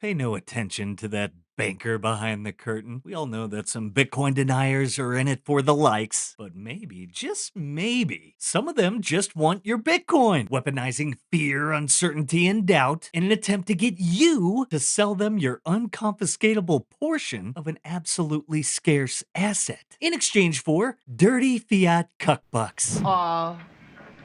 Pay no attention to that banker behind the curtain. We all know that some Bitcoin deniers are in it for the likes, but maybe, just maybe, some of them just want your Bitcoin, weaponizing fear, uncertainty, and doubt in an attempt to get you to sell them your unconfiscatable portion of an absolutely scarce asset in exchange for dirty fiat cuckbucks.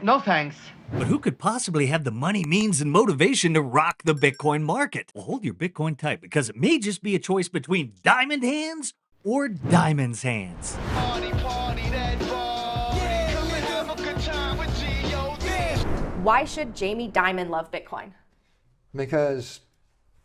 No thanks. But who could possibly have the money, means, and motivation to rock the Bitcoin market? Well, hold your Bitcoin tight because it may just be a choice between diamond hands or diamonds hands. Party, party, that party. Come and have a good time with G.O.D. Why should Jamie Dimon love Bitcoin? Because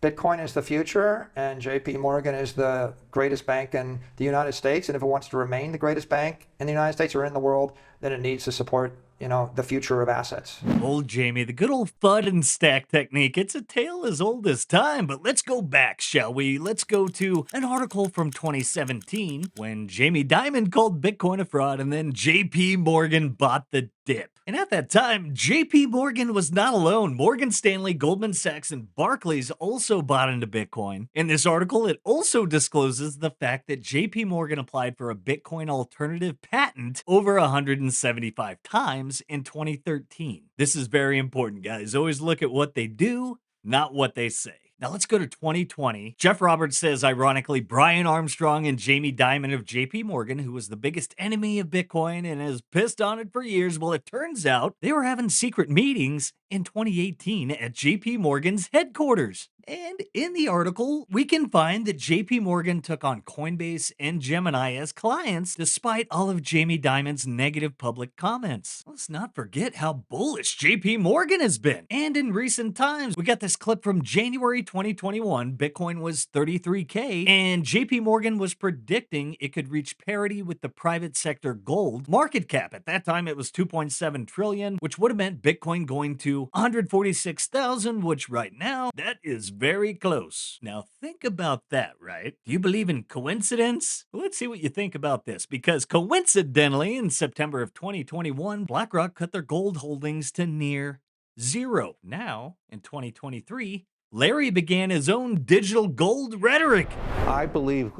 Bitcoin is the future and JP Morgan is the greatest bank in the United States. And if it wants to remain the greatest bank in the United States or in the world, then it needs to support, the future of assets. Old Jamie, the good old FUD and stack technique. It's a tale as old as time, but let's go back, shall we? Let's go to an article from 2017 when Jamie Dimon called Bitcoin a fraud and then JP Morgan bought the dip. And at that time, JP Morgan was not alone. Morgan Stanley, Goldman Sachs, and Barclays also bought into Bitcoin. In this article, it also discloses the fact that JP Morgan applied for a Bitcoin alternative patent over 175 times in 2013. This is very important, guys. Always look at what they do, not what they say. Now let's go to 2020. Jeff Roberts says, ironically, Brian Armstrong and Jamie Dimon of JP Morgan, who was the biggest enemy of Bitcoin and has pissed on it for years, well, it turns out they were having secret meetings in 2018 at JP Morgan's headquarters. And in the article, we can find that JP Morgan took on Coinbase and Gemini as clients despite all of Jamie Dimon's negative public comments. Let's not forget how bullish JP Morgan has been. And in recent times, we got this clip from January 2021. Bitcoin was 33K, and JP Morgan was predicting it could reach parity with the private sector gold market cap. At that time, it was 2.7 trillion, which would have meant Bitcoin going to 146,000, which right now, that is very close. Now think about that, right? Do you believe in coincidence? Well, let's see what you think about this, because coincidentally, in September of 2021, BlackRock cut their gold holdings to near zero. Now, in 2023, Larry began his own digital gold rhetoric. I believe,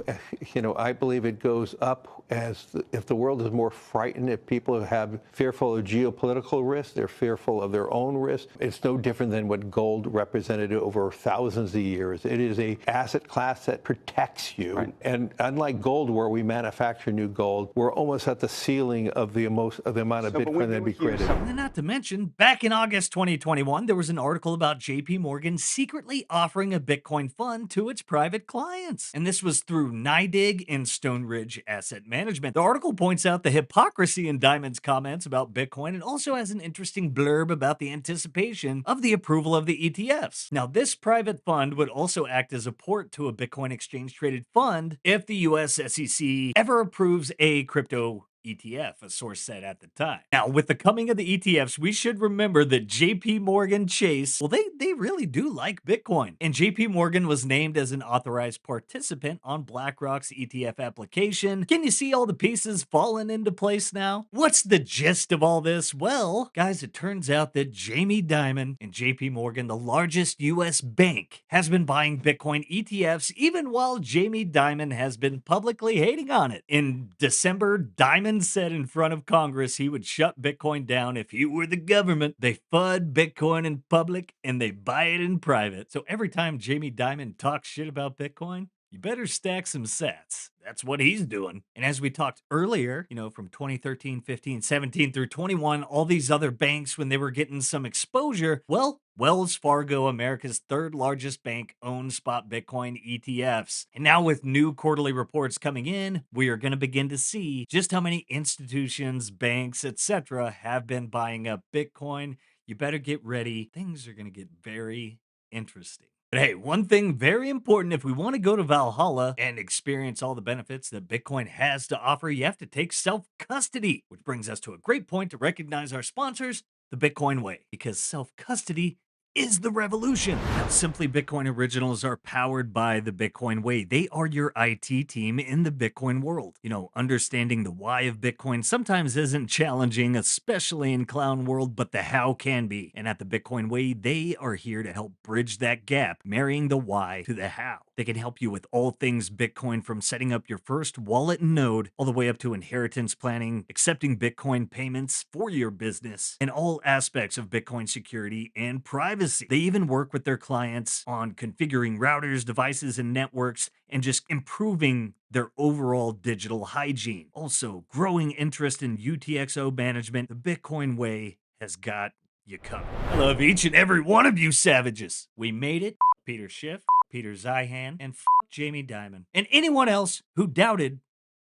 I believe it goes up if the world is more frightened, if people have fearful of geopolitical risk, they're fearful of their own risk. It's no different than what gold represented over thousands of years. It is a asset class that protects you. Right. And unlike gold, where we manufacture new gold, we're almost at the ceiling of the amount of Bitcoin that we created. And not to mention, back in August 2021, there was an article about JP Morgan secretly offering a Bitcoin fund to its private clients. And this was through NYDIG and Stone Ridge Asset Management. The article points out the hypocrisy in Dimon's comments about Bitcoin and also has an interesting blurb about the anticipation of the approval of the ETFs. Now, this private fund would also act as a port to a Bitcoin exchange-traded fund if the US SEC ever approves a crypto ETF, a source said at the time. Now, with the coming of the ETFs, we should remember that JP Morgan Chase, well, they really do like Bitcoin. And JP Morgan was named as an authorized participant on BlackRock's ETF application. Can you see all the pieces falling into place now? What's the gist of all this? Well, guys, it turns out that Jamie Dimon and JP Morgan, the largest US bank, has been buying Bitcoin ETFs even while Jamie Dimon has been publicly hating on it. In December, Dimon said in front of Congress he would shut Bitcoin down if he were the government. They FUD Bitcoin in public and they buy it in private. So every time Jamie Dimon talks shit about Bitcoin, you better stack some sats. That's what he's doing. And as we talked earlier, from 2013, 15, 17 through 21, all these other banks, when they were getting some exposure, well, Wells Fargo, America's third largest bank, owns spot Bitcoin ETFs. And now with new quarterly reports coming in, we are going to begin to see just how many institutions, banks, etc. have been buying up Bitcoin. You better get ready. Things are going to get very interesting. But hey, one thing very important, if we want to go to Valhalla and experience all the benefits that Bitcoin has to offer, you have to take self-custody, which brings us to a great point to recognize our sponsors, the Bitcoin way, because self-custody is the revolution. Now, Simply Bitcoin originals are powered by the Bitcoin way. They are your IT team in the Bitcoin world. You know, understanding the why of Bitcoin sometimes isn't challenging, especially in clown world, but the how can be. And at the Bitcoin way, they are here to help bridge that gap, marrying the why to the how. They can help you with all things Bitcoin, from setting up your first wallet and node all the way up to inheritance planning, accepting Bitcoin payments for your business, and all aspects of Bitcoin security and privacy. They even work with their clients on configuring routers, devices, and networks, and just improving their overall digital hygiene. Also, growing interest in UTXO management, the Bitcoin way has got you covered. I love each and every one of you savages. We made it. Peter Schiff, Peter Zeihan, and Jamie Dimon, and anyone else who doubted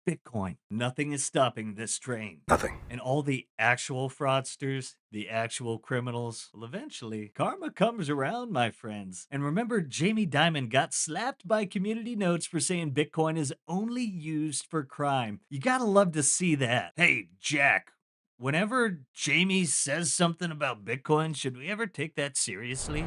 Bitcoin. Nothing is stopping this train. Nothing. And all the actual fraudsters, the actual criminals, well, eventually, karma comes around, my friends. And remember, Jamie Dimon got slapped by community notes for saying Bitcoin is only used for crime. You gotta love to see that. Hey, Jack, whenever Jamie says something about Bitcoin, should we ever take that seriously?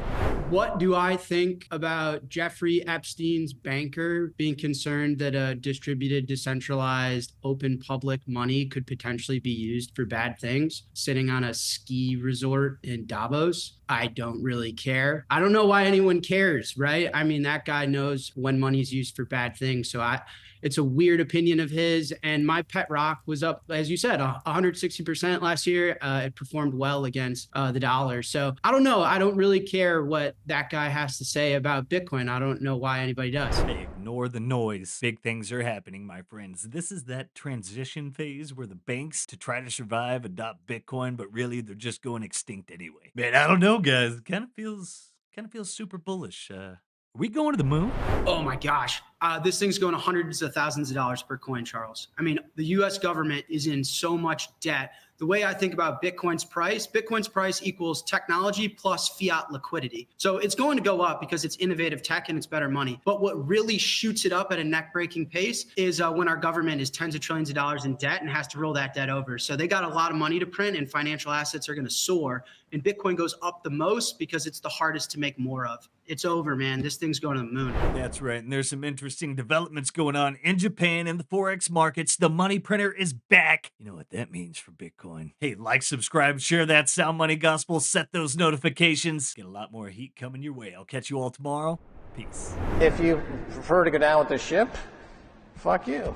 What do I think about Jeffrey Epstein's banker being concerned that a distributed, decentralized, open public money could potentially be used for bad things, sitting on a ski resort in Davos? I don't really care. I don't know why anyone cares, right? I mean, that guy knows when money's used for bad things. So it's a weird opinion of his. And my pet rock was up, as you said, 160% last year. It performed well against the dollar. So I don't know. I don't really care what that guy has to say about Bitcoin. I don't know why anybody does. Hey, ignore the noise. Big things are happening, my friends. This is that transition phase where the banks, to try to survive, adopt Bitcoin, but really they're just going extinct anyway. Man, I don't know, guys. It kind of feels super bullish. Are we going to the moon? Oh my gosh. This thing's going to hundreds of thousands of dollars per coin, Charles. I mean, the US government is in so much debt. The way I think about Bitcoin's price equals technology plus fiat liquidity. So it's going to go up because it's innovative tech and it's better money. But what really shoots it up at a neck-breaking pace is when our government is tens of trillions of dollars in debt and has to roll that debt over. So they got a lot of money to print and financial assets are going to soar. And Bitcoin goes up the most because it's the hardest to make more of. It's over, man. This thing's going to the moon. That's right. And there's some interesting developments going on in Japan and the Forex markets. The money printer is back. You know what that means for Bitcoin. Hey, like, subscribe, share that Sound Money Gospel, set those notifications. Get a lot more heat coming your way. I'll catch you all tomorrow. Peace. If you prefer to go down with the ship, fuck you.